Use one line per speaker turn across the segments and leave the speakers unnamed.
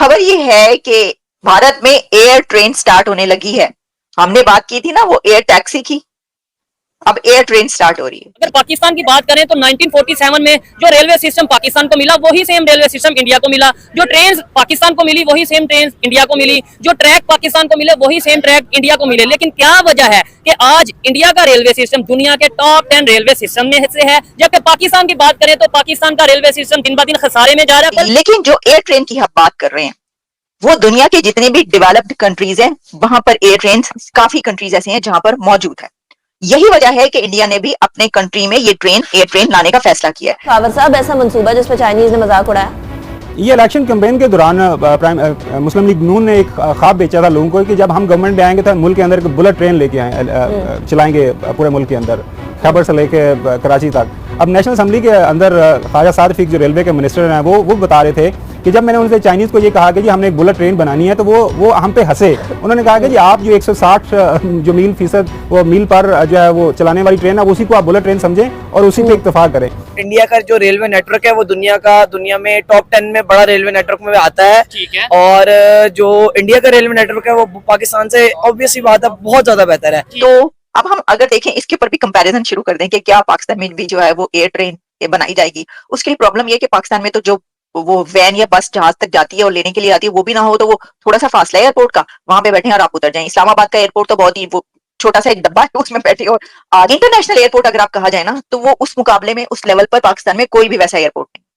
खबर ये है कि भारत में एयर ट्रेन स्टार्ट होने लगी है। हमने बात की थी ना वो एयर टैक्सी की, अब एयर ट्रेन स्टार्ट हो रही है।
अगर पाकिस्तान की बात करें तो 1947 में जो रेलवे सिस्टम पाकिस्तान को मिला वही सेम रेलवे सिस्टम इंडिया को मिला। जो ट्रेन पाकिस्तान को मिली वही सेम ट्रेन इंडिया को मिली। जो ट्रैक पाकिस्तान को मिले वही सेम ट्रैक इंडिया को मिले। लेकिन क्या वजह है कि आज इंडिया का रेलवे सिस्टम दुनिया के टॉप 10 रेलवे सिस्टम में से है, जबकि पाकिस्तान की बात करें तो पाकिस्तान का रेलवे सिस्टम दिन ब दिन खसारे में जा रहा है।
लेकिन जो एयर ट्रेन की आप बात कर रहे हैं वो दुनिया के जितने भी डेवलप्ड कंट्रीज हैं वहां पर एयर ट्रेन काफी कंट्रीज ऐसे हैं जहां पर मौजूद है। यही वजह है कि इंडिया ने भी अपने कंट्री में ये एयर ट्रेन लाने का फैसला किया है।
खावर साहब, ऐसा मंसूबा जिस पर चाइनीज ने मजाक उड़ाया?
ये इलेक्शन कैंपेन के दौरान मुस्लिम लीग नून ने एक ख्वाब बेचा था लोगों को कि जब हम गवर्नमेंट में आएंगे तो मुल्क के अंदर बुलेट ट्रेन लेके आए चलाएंगे पूरे मुल्क के अंदर, खैबर से लेके कराची तक। अब नेशनल असम्बली के अंदर ख्वाजा साद फीक जो रेलवे के मिनिस्टर हैं वो बता रहे थे कि जब मैंने उनसे चाइनीज़ को ये कहा कि जी हमने एक बुलेट ट्रेन बनानी है तो वो हम पे हंसे। उन्होंने कहा कि जी आप जो 160 जो मील फीसद वो मील पर जो है वो चलाने वाली ट्रेन है उसी को आप बुलेट ट्रेन समझें और उसी पे इत्तेफाक करें।
इंडिया का जो रेलवे नेटवर्क है वो दुनिया में टॉप 10 में बड़ा रेलवे नेटवर्क में आता है।
ठीक है।
और जो इंडिया का रेलवे नेटवर्क है वो पाकिस्तान से ऑब्वियसली बात है बहुत ज्यादा बेहतर है।
तो अब हम अगर देखें इसके ऊपर भी कंपैरिजन शुरू कर दें कि क्या पाकिस्तान में भी जो है वो एयर ट्रेन बनाई जाएगी। उसके लिए प्रॉब्लम ये है कि पाकिस्तान में तो जो वो वैन या बस जहाज तक जाती है और लेने के लिए आती है वो भी ना हो, तो वो थोड़ा सा फासला है एयरपोर्ट का, वहां पे बैठे हैं और आप उतर जाएं। इस्लामाबाद का एयरपोर्ट तो बहुत ही वो छोटा सा एक डब्बा है उसमें बैठे और आगे इंटरनेशनल एयरपोर्ट अगर आप कहा जाए ना तो वो उस मुकाबले में उस लेवल पर पाकिस्तान में कोई भी वैसा एयरपोर्ट नहीं।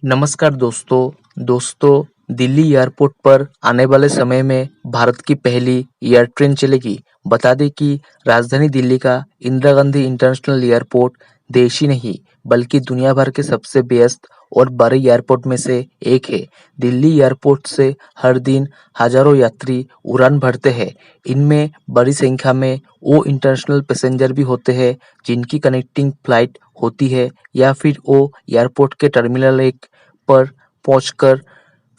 नमस्कार दोस्तों, दिल्ली एयरपोर्ट पर आने वाले समय में भारत की पहली एयर ट्रेन चलेगी। बता दें कि राजधानी दिल्ली का इंदिरा गांधी इंटरनेशनल एयरपोर्ट देश ही नहीं बल्कि दुनिया भर के सबसे व्यस्त और बड़े एयरपोर्ट में से एक है। दिल्ली एयरपोर्ट से हर दिन हजारों यात्री उड़ान भरते हैं। इनमें बड़ी संख्या में वो इंटरनेशनल पैसेंजर भी होते हैं जिनकी कनेक्टिंग फ्लाइट होती है या फिर वो एयरपोर्ट के टर्मिनल 1 पर पहुंचकर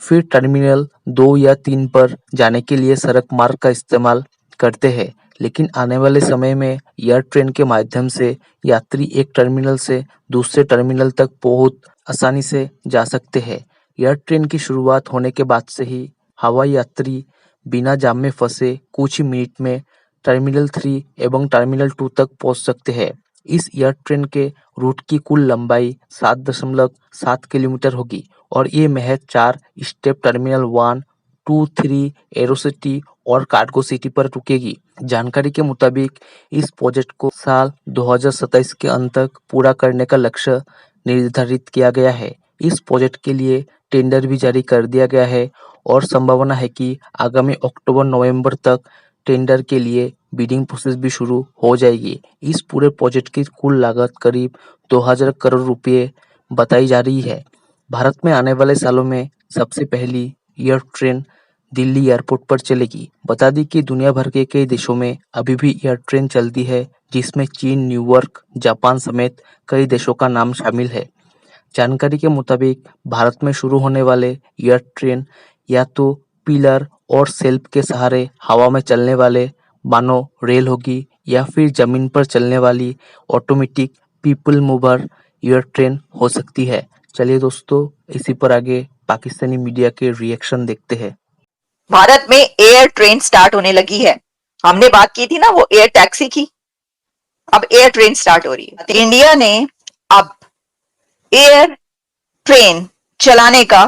फिर टर्मिनल 2 या 3 पर जाने के लिए सड़क मार्ग का इस्तेमाल करते हैं। लेकिन आने वाले समय में एयर ट्रेन के माध्यम से यात्री एक टर्मिनल से दूसरे टर्मिनल तक बहुत आसानी से जा सकते हैं। एयर ट्रेन की शुरुआत होने के बाद से ही हवाई यात्री बिना जाम में फंसे कुछ ही मिनट में टर्मिनल 3 एवं टर्मिनल 2 तक पहुंच सकते हैं। इस एयर ट्रेन के रूट की कुल लंबाई 7.7 किलोमीटर होगी और ये महज 4 स्टेप टर्मिनल 1, 2, 3 एरोसिटी और कार्गो सिटी पर रुकेगी। जानकारी के मुताबिक इस प्रोजेक्ट को साल 2027 के अंत तक पूरा करने का लक्ष्य निर्धारित किया गया है। इस प्रोजेक्ट के लिए टेंडर भी जारी कर दिया गया है और संभावना है कि आगामी अक्टूबर-नवंबर तक टेंडर के लिए बिडिंग प्रोसेस भी शुरू हो जाएगी। इस पूरे प्रोजेक्ट की कुल लागत करीब 2000 करोड़ रुपए बताई जा रही है। भारत में आने वाले सालों में सबसे पहली एयर ट्रेन दिल्ली एयरपोर्ट पर चलेगी। बता दी कि दुनिया भर के कई देशों में अभी भी एयर ट्रेन चलती है जिसमें चीन, न्यूयॉर्क, जापान समेत कई देशों का नाम शामिल है। जानकारी के मुताबिक भारत में शुरू होने वाले एयर ट्रेन या तो पिलर और शेल्फ के सहारे हवा में चलने वाले मानो रेल होगी या फिर जमीन पर चलने वाली automatic people mover air train हो सकती है। चलिए दोस्तों, इसी पर आगे पाकिस्तानी मीडिया के रिएक्शन देखते हैं।
भारत में एयर ट्रेन स्टार्ट होने लगी है। हमने बात की थी ना वो एयर टैक्सी की, अब एयर ट्रेन स्टार्ट हो रही है। इंडिया ने अब एयर ट्रेन चलाने का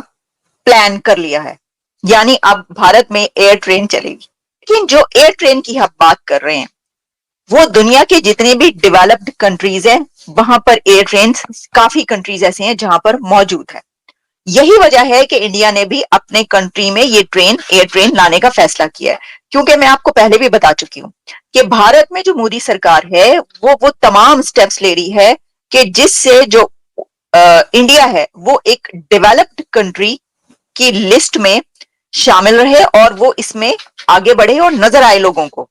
प्लान कर लिया है, यानी अब भारत में एयर ट्रेन चलेगी। लेकिन जो एयर ट्रेन की हम बात कर रहे हैं वो दुनिया के जितने भी डेवलप्ड कंट्रीज हैं वहां पर एयर ट्रेन काफी कंट्रीज ऐसे हैं जहां पर मौजूद है। यही वजह है कि इंडिया ने भी अपने कंट्री में ये एयर ट्रेन लाने का फैसला किया है। क्योंकि मैं आपको पहले भी बता चुकी हूं कि भारत में जो मोदी सरकार है वो तमाम स्टेप्स ले रही है कि जिससे जो इंडिया है वो एक डेवलप्ड कंट्री की लिस्ट में शामिल रहे और वो इसमें आगे बढ़े और नजर आए लोगों को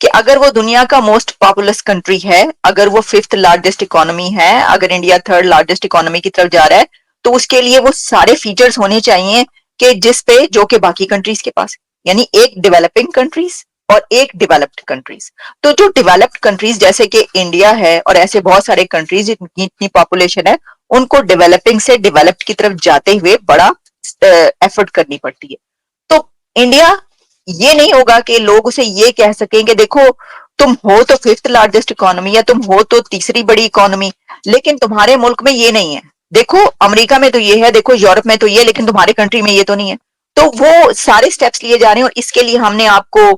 कि अगर वो दुनिया का मोस्ट पॉपुलस कंट्री है, अगर वो 5th लार्जेस्ट इकोनॉमी है, अगर इंडिया 3rd लार्जेस्ट इकोनॉमी की तरफ जा रहा है तो उसके लिए वो सारे फीचर्स होने चाहिए कि जिस पे जो कि बाकी कंट्रीज के पास, यानी एक डेवलपिंग कंट्रीज और एक डेवलप्ड कंट्रीज। तो जो डेवलप्ड कंट्रीज जैसे कि इंडिया है और ऐसे बहुत सारे कंट्रीज जिनकी इतनी पॉपुलेशन है, उनको डेवलपिंग से डेवलप्ड की तरफ जाते हुए बड़ा एफर्ट करनी पड़ती है। तो इंडिया ये नहीं होगा कि लोग उसे ये कह सकेंगे देखो तुम हो तो 5th लार्जेस्ट इकोनॉमी या तुम हो तो तीसरी बड़ी इकोनॉमी, लेकिन तुम्हारे मुल्क में ये नहीं है। देखो अमेरिका में तो ये है, देखो यूरोप में तो ये, लेकिन तुम्हारे कंट्री में ये तो नहीं है। तो वो सारे स्टेप्स लिए जा रहे हैं और इसके लिए हमने आपको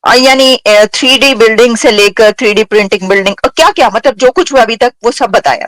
यानी 3D बिल्डिंग से लेकर 3D प्रिंटिंग बिल्डिंग और क्या क्या मतलब जो कुछ हुआ अभी तक वो सब बताया।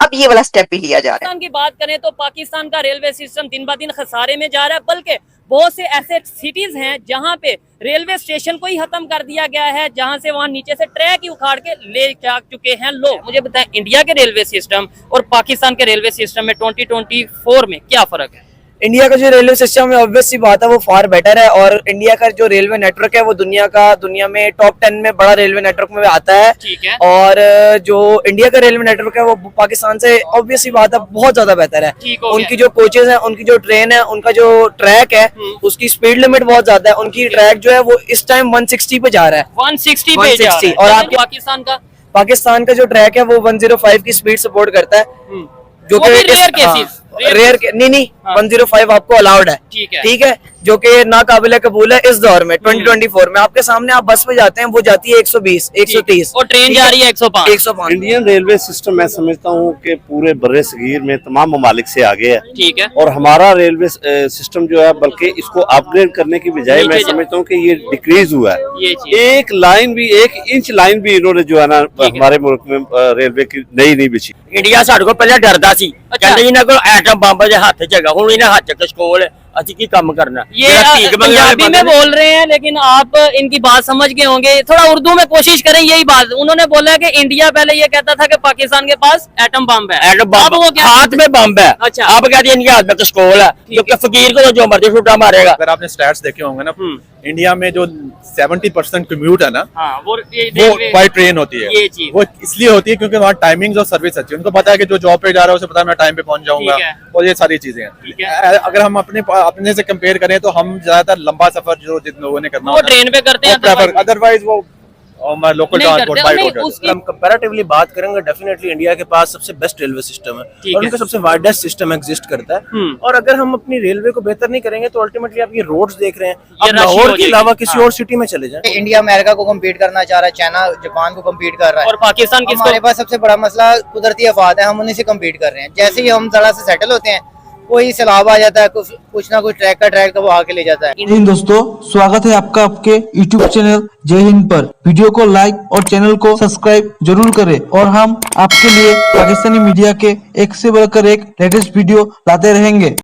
अब ये वाला स्टेप भी लिया जा रहा है।
पाकिस्तान की बात करें तो पाकिस्तान का रेलवे सिस्टम दिन ब दिन खसारे में जा रहा है, बल्कि बहुत से ऐसे सिटीज हैं जहां पे रेलवे स्टेशन को ही खत्म कर दिया गया है, जहां से वहां नीचे से ट्रैक ही उखाड़ के ले जा चुके हैं लोग। मुझे बताएं इंडिया के रेलवे सिस्टम और पाकिस्तान के रेलवे सिस्टम में 2024 में क्या फर्क है?
इंडिया का जो रेलवे सिस्टम है ऑब्वियस सी बात है वो फार बेटर है, और इंडिया का जो रेलवे नेटवर्क है वो दुनिया में टॉप 10 में बड़ा रेलवे नेटवर्क में आता है।
ठीक है।
और जो इंडिया का रेलवे नेटवर्क है वो पाकिस्तान से ऑब्वियस सी बात है बहुत ज्यादा बेहतर है। उनकी जो कोचेज है, उनकी जो ट्रेन है, उनका जो ट्रैक है उसकी स्पीड लिमिट बहुत ज्यादा है। उनकी ट्रैक जो है वो इस टाइम 160 पे जा रहा है,
160 पे जा रहा है।
और
आपके पाकिस्तान का
जो ट्रैक है वो 105 की स्पीड सपोर्ट करता है, जो कि रेयर नहीं 105 आपको अलाउड है। ठीक है, जो कि नाकाबिले कबूल है इस दौर में 2024 में। आपके सामने आप बस में जाते हैं वो जाती है 120 130
और ट्रेन जा रही है 105।
इंडियन रेलवे सिस्टम मैं समझता हूँ कि पूरे बर्रे सगीर में तमाम ममालिक से आगे है।
ठीक है।
और हमारा रेलवे सिस्टम जो है बल्कि इसको अपग्रेड करने की बजाय मैं समझता हूँ कि ये डिक्रीज हुआ है। एक लाइन भी 1 इंच लाइन भी इन्होंने जो है ना हमारे मुल्क में रेलवे की नहीं बिछी।
इंडिया साडे को पहले डरदा सी, कहंदे इन्हां कोल एटम बंब दे हत्थ च हैगा, हुण इन्हां हत्थ च स्कोल है, असि की काम करना।
ये पंजाबी में बोल रहे हैं लेकिन आप इनकी बात समझ गए होंगे, थोड़ा उर्दू में कोशिश करें। यही बात उन्होंने बोला है कि इंडिया पहले ये कहता था कि पाकिस्तान के पास एटम बम है,
एटम बम हाथ में बम है।
अच्छा,
आप कहते हैं इनके हाथ में स्कोल है, क्योंकि फकीर को तो जो मर्जी छुट्टा मारेगा।
अगर आपने स्टैट्स देखे होंगे ना, इंडिया में जो 70% कम्यूट है ना वो बाय ट्रेन होती है। वो इसलिए होती है क्योंकि वहाँ टाइमिंग्स और सर्विस अच्छी है। उनको पता है कि जो जॉब पे जा रहा है उसे पता है मैं टाइम पे पहुंच जाऊंगा, और ये सारी चीजें हैं। अगर हम अपने से कंपेयर करें तो हम ज्यादातर लंबा सफर जो जिन लोगों ने करना
वो ट्रेन पे करते हैं,
अदरवाइज वो लोकल ट्रांसपोर्ट बाइक हो जाता है।
हम कंपैरेटिवली बात करेंगे, डेफिनेटली इंडिया के पास सबसे बेस्ट रेलवे सिस्टम है और उनका सबसे वाइडेस्ट सिस्टम एग्जिस्ट करता है। और अगर हम अपनी रेलवे को बेहतर नहीं करेंगे तो अल्टीमेटली आप ये रोड्स देख रहे हैं, आप लाहौर के अलावा किसी और सिटी में चले जाएं।
इंडिया अमेरिका को कम्पीट करना चाह रहा है, चाइना जापान को कम्पीट कर रहा है,
और पाकिस्तान
हमारे पास सबसे बड़ा मसला कुदरती आफात है, हम उन्हीं से कम्पीट कर रहे हैं। जैसे ही हम जरा से सेटल होते हैं कोई सैलाब आ जाता है, कुछ ना कुछ ट्रैक तो वो आके ले जाता है।
जय हिंद दोस्तों, स्वागत है आपका आपके YouTube चैनल जय हिंद पर। वीडियो को लाइक और चैनल को सब्सक्राइब जरूर करें और हम आपके लिए पाकिस्तानी मीडिया के एक से बढ़कर एक लेटेस्ट वीडियो लाते रहेंगे।